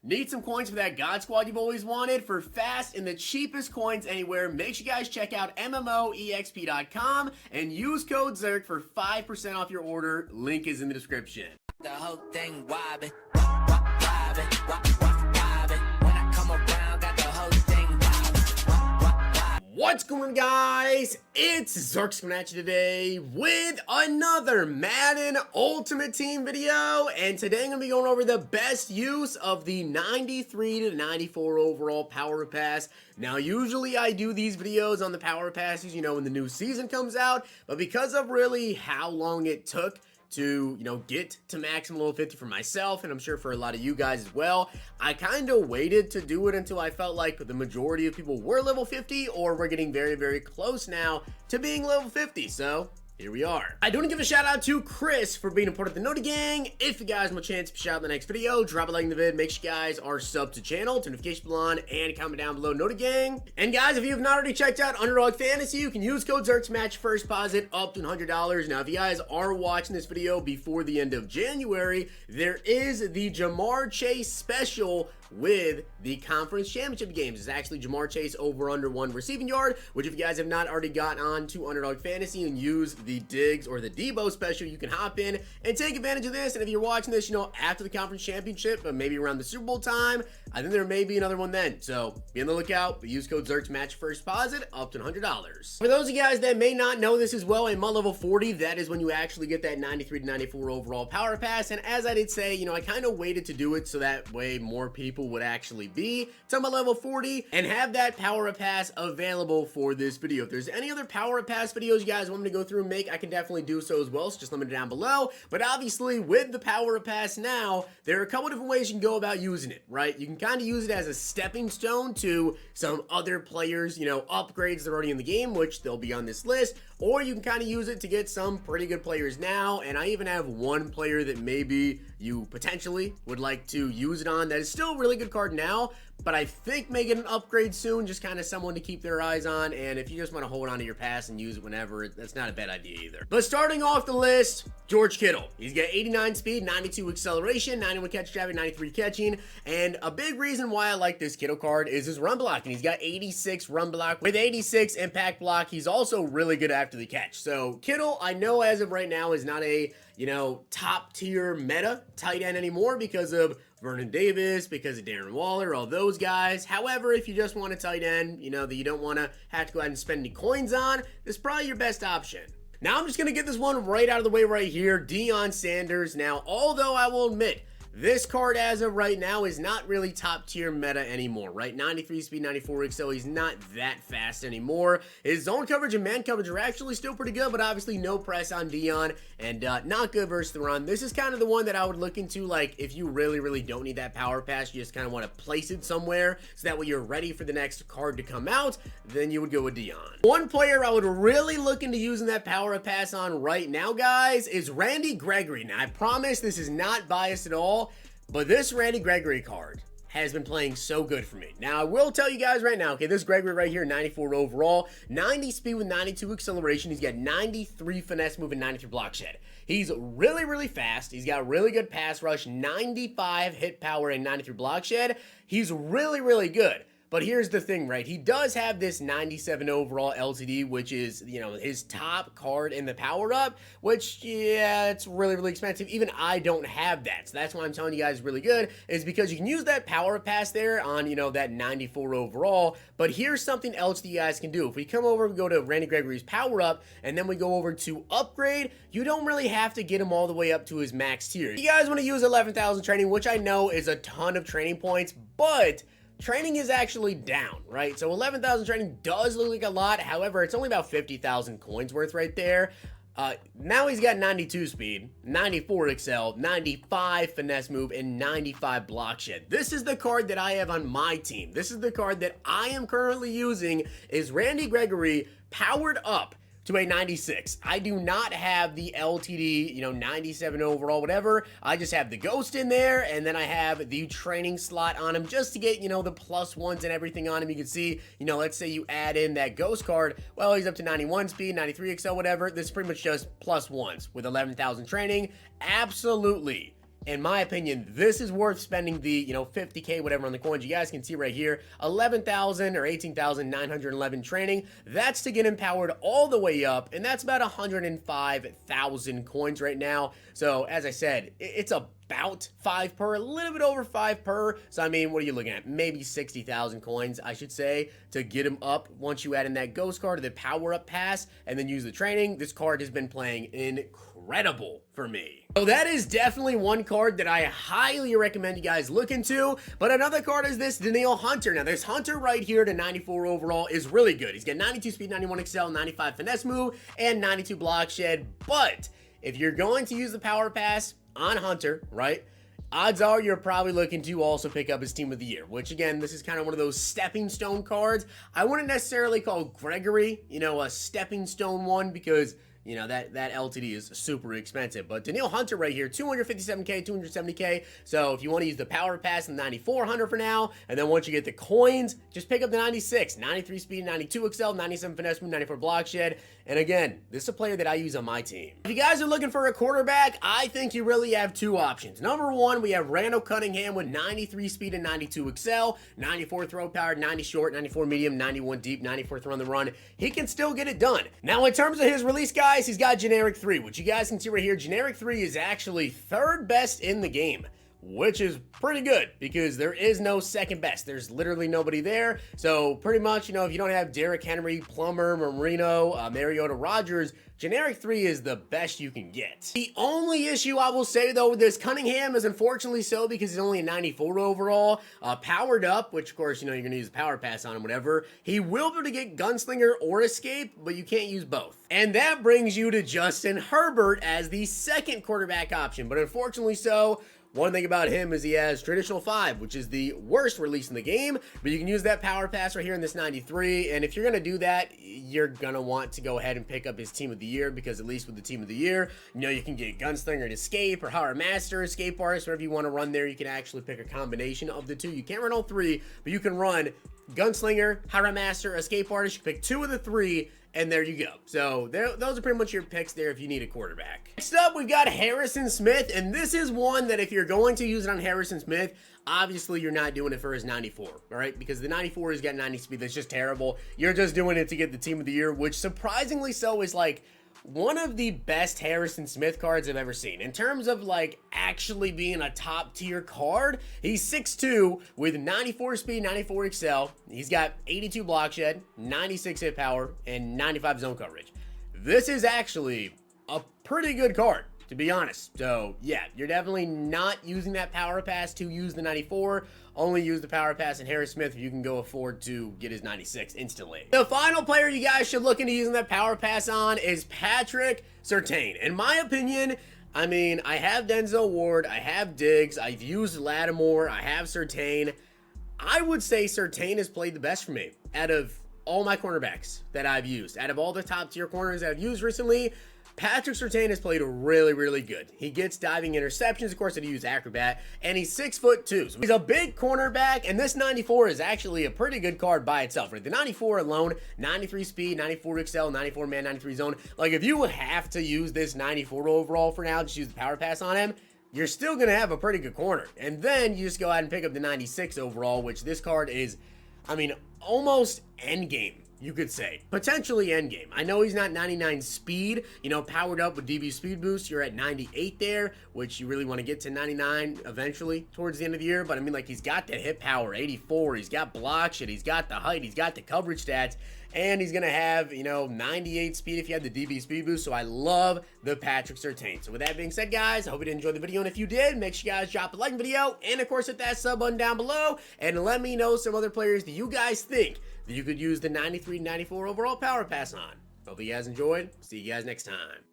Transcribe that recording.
Need some coins for that God Squad you've always wanted? For fast and the cheapest coins anywhere, make sure you guys check out MMOEXP.com and use code ZERK for 5% off your order. Link is in the description. The whole thing wobbin', wobbin', wobbin'. When I come around, got the whole thing wobbin'. What's going on, guys? It's Zirksee coming at you today with another Madden Ultimate Team video, and today I'm going to be going over the best use of the 93 to 94 overall Power Pass. Now, usually I do these videos on the Power Passes, you know, when the new season comes out, but because of really how long it took to, get to maximum level 50 for myself, and I'm sure for a lot of you guys as well, I kind of waited to do it until I felt like the majority of people were level 50, or we're getting very, very close now to being level 50, so here we are. I do want to give a shout out to Chris for being a part of the Noti Gang. If you guys want a chance to shout out in the next video, drop a like in the vid, make sure you guys are subbed to the channel, turn notification bell on, and comment down below Noti Gang. And guys, if you have not already checked out Underdog Fantasy, you can use code ZERK to match first deposit up to $100. Now, if you guys are watching this video before the end of January, there is the Jamar Chase special with the conference championship games. It's actually Jamar Chase over under 1 receiving yard, which if you guys have not already got on to Underdog Fantasy and use the Diggs or the Debo special, you can hop in and take advantage of this. And if you're watching this, after the conference championship, but maybe around the Super Bowl time, I think there may be another one then. So be on the lookout, but use code ZERK to match first deposit up to $100. For those of you guys that may not know this as well, in MUT level 40, that is when you actually get that 93 to 94 overall Power Pass. And as I did say, I kind of waited to do it so that way more people would actually be to my level 40 and have that Power Pass available for this video. If there's any other Power Pass videos you guys want me to go through and make, I can definitely do so as well, so just let me know down below. But obviously with the Power Pass now, there are a couple different ways you can go about using it, right? You can kind of use it as a stepping stone to some other players, upgrades that are already in the game, which they'll be on this list, or you can kind of use it to get some pretty good players now. And I even have one player that maybe you potentially would like to use it on that is still a really good card now, but I think may get an upgrade soon, just kind of someone to keep their eyes on. And if you just want to hold on to your pass and use it whenever, that's not a bad idea either. But starting off the list, George Kittle. He's got 89 speed, 92 acceleration, 91 catch driving, 93 catching. And a big reason why I like this Kittle card is his run blocking. He's got 86 run block with 86 impact block. He's also really good after the catch. So Kittle, I know as of right now, is not a, top tier meta tight end anymore because of Vernon Davis, because of Darren Waller, all those guys. However, if you just want a tight end, that you don't want to have to go ahead and spend any coins on, this is probably your best option. Now, I'm just going to get this one right out of the way right here. Deion Sanders. Now, although I will admit, this card as of right now is not really top tier meta anymore, right? 93 speed, 94 XL, he's not that fast anymore. His zone coverage and man coverage are actually still pretty good, but obviously no press on Deion and not good versus the run. This is kind of the one that I would look into, like if you really don't need that Power Pass, you just kind of want to place it somewhere so that way you're ready for the next card to come out, then you would go with Deion. One player I would really look into using that Power Pass on right now, guys, is Randy Gregory. Now, I promise this is not biased at all, but this Randy Gregory card has been playing so good for me. Now, I will tell you guys right now, okay, this Gregory right here, 94 overall, 90 speed with 92 acceleration. He's got 93 finesse move and 93 block shed. He's really fast. He's got really good pass rush, 95 hit power and 93 block shed. He's really good. But here's the thing, right? He does have this 97 overall LTD, which is, his top card in the power up, which, yeah, it's really expensive. Even I don't have that. So that's why I'm telling you guys really good, is because you can use that Power Pass there on, that 94 overall. But here's something else that you guys can do. If we come over and go to Randy Gregory's power up, and then we go over to upgrade, you don't really have to get him all the way up to his max tier. You guys want to use 11,000 training, which I know is a ton of training points, but training is actually down, right? So 11,000 training does look like a lot. However, it's only about 50,000 coins worth right there. Now he's got 92 speed, 94 XL, 95 finesse move, and 95 block shed. This is the card that I have on my team. This is the card that I am currently using, is Randy Gregory powered up to a 96. I do not have the LTD, 97 overall, whatever. I just have the ghost in there, and then I have the training slot on him just to get, the plus ones and everything on him. You can see, let's say you add in that ghost card. Well, he's up to 91 speed, 93 XL, whatever. This is pretty much just plus ones with 11,000 training. Absolutely in my opinion, this is worth spending the, 50K, whatever on the coins. You guys can see right here, 11,000 or 18,911 training. That's to get him powered all the way up, and that's about 105,000 coins right now. So, as I said, it's about 5 per, a little bit over 5 per. So, I mean, what are you looking at? Maybe 60,000 coins, I should say, to get him up. Once you add in that ghost card, the power up pass, and then use the training, this card has been playing incredible for me. So that is definitely one card that I highly recommend you guys look into. But another card is this Daniil Hunter. Now, this Hunter right here to 94 overall is really good. He's got 92 speed, 91 excel, 95 finesse move, and 92 block shed. But if you're going to use the power pass on Hunter, right, odds are you're probably looking to also pick up his team of the year, which again, this is kind of one of those stepping stone cards. I wouldn't necessarily call Gregory, a stepping stone one, because that LTD is super expensive. But Daniil Hunter right here, 257K, 270K. So if you want to use the power pass in the 9400 for now, and then once you get the coins, just pick up the 96, 93 speed, 92 excel, 97 finesse move, 94 block shed. And again, this is a player that I use on my team. If you guys are looking for a quarterback, I think you really have two options. Number one, we have Randall Cunningham with 93 speed and 92 excel, 94 throw power, 90 short, 94 medium, 91 deep, 94 throw on the run. He can still get it done. Now, in terms of his release, guys, he's got generic 3, which you guys can see right here. Generic 3 is actually third best in the game, which is pretty good because there is no second best. There's literally nobody there. So pretty much, if you don't have Derrick Henry, Plummer, Marino, Mariota, Rodgers, generic 3 is the best you can get. The only issue I will say though with this Cunningham is unfortunately so because he's only a 94 overall, powered up, which of course, you're going to use a power pass on him, whatever. He will be able to get Gunslinger or Escape, but you can't use both. And that brings you to Justin Herbert as the second quarterback option, but unfortunately so, one thing about him is he has traditional 5, which is the worst release in the game, but you can use that power pass right here in this 93, and if you're going to do that, you're going to want to go ahead and pick up his team of the year, because at least with the team of the year, you can get Gunslinger and Escape, or Horror Master, Escape Artist, whatever you want to run there. You can actually pick a combination of the two. You can't run all 3, but you can run Gunslinger, Horror Master, Escape Artist. You pick 2 of the 3, and there you go. So those are pretty much your picks there if you need a quarterback. Next up, we've got Harrison Smith, and this is one that if you're going to use it on Harrison Smith, obviously you're not doing it for his 94, all right? Because the 94 has got 90 speed. That's just terrible. You're just doing it to get the team of the year, which surprisingly so is like one of the best Harrison Smith cards I've ever seen. In terms of actually being a top tier card, he's 6'2 with 94 speed, 94 excel. He's got 82 block shed, 96 hit power, and 95 zone coverage. This is actually a pretty good card, to be honest. So yeah, you're definitely not using that power pass to use the 94. Only use the power pass in Harris Smith if you can go afford to get his 96 instantly. The final player you guys should look into using that power pass on is Patrick Surtain. In my opinion, I have Denzel Ward, I have Diggs, I've used Lattimore, I have Surtain. I would say Surtain has played the best for me out of all my cornerbacks that I've used. Out of all the top tier corners that I've used recently, Patrick Surtain has played really, really good. He gets diving interceptions, of course, that he used Acrobat, and he's 6'2". So he's a big cornerback, and this 94 is actually a pretty good card by itself, right? The 94 alone, 93 speed, 94 excel, 94 man, 93 zone. If you have to use this 94 overall for now, just use the power pass on him, you're still going to have a pretty good corner. And then you just go ahead and pick up the 96 overall, which this card is, almost endgame. You could say. Potentially endgame. I know he's not 99 speed, powered up with DB speed boost. You're at 98 there, which you really want to get to 99 eventually towards the end of the year. But he's got the hit power, 84. He's got block shit. He's got the height. He's got the coverage stats. And he's going to have, 98 speed if you have the DB speed boost. So I love the Patrick Surtain. So with that being said, guys, I hope you did enjoy the video. And if you did, make sure you guys drop a like video. And of course, hit that sub button down below. And let me know some other players that you guys think that you could use the 93-94 overall power pass on. Hope you guys enjoyed. See you guys next time.